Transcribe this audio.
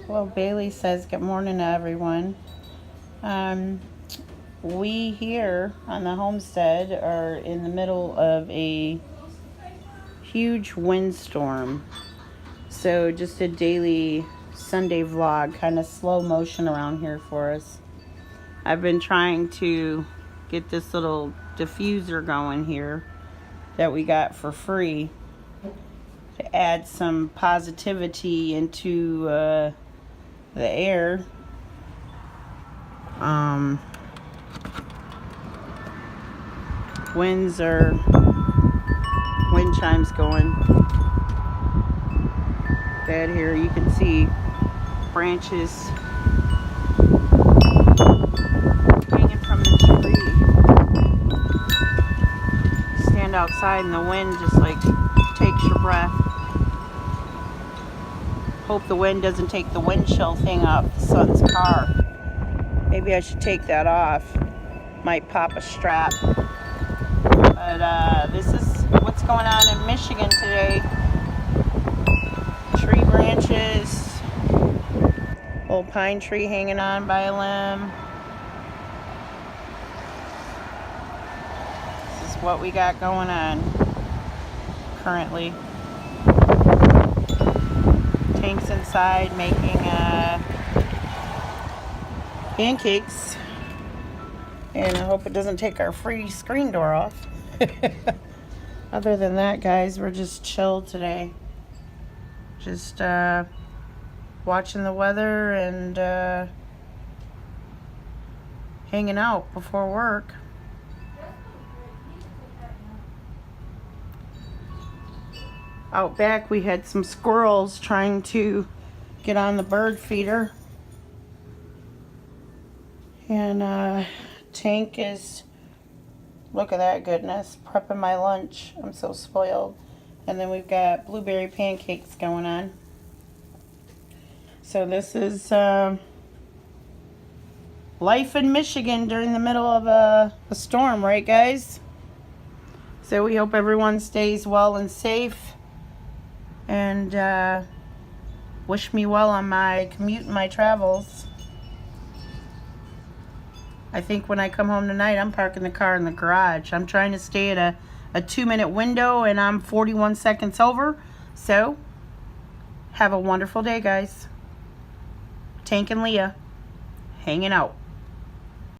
Well, Bailey says good morning to everyone. Um, we here on the homestead are in the middle of a huge windstorm. So just a daily Sunday vlog, kind of slow motion around here for us. I've been trying to get this little diffuser going here that we got for free to add some positivity into the air. Wind chimes going bad here. You can see branches hanging from the tree. Stand outside and the wind just like takes your breath. Hope the wind doesn't take the wind chill thing off the son's car. Maybe I should take that off. Might pop a strap. But this is what's going on in Michigan today. Tree branches, old pine tree hanging on by a limb. This is what we got going on currently. Tank's inside making pancakes, and I hope it doesn't take our free screen door off. Other than that, guys, we're just chill today. Just watching the weather and hanging out before work. Out back we had some squirrels trying to get on the bird feeder. And Tank is, look at that goodness, prepping my lunch. I'm so spoiled. And then we've got blueberry pancakes going on. So this is life in Michigan during the middle of a storm, right guys? So we hope everyone stays well and safe. And wish me well on my commute and my travels. I think when I come home tonight, I'm parking the car in the garage. I'm trying to stay at a 2-minute window, and I'm 41 seconds over. So, have a wonderful day, guys. Tank and Leah, hanging out.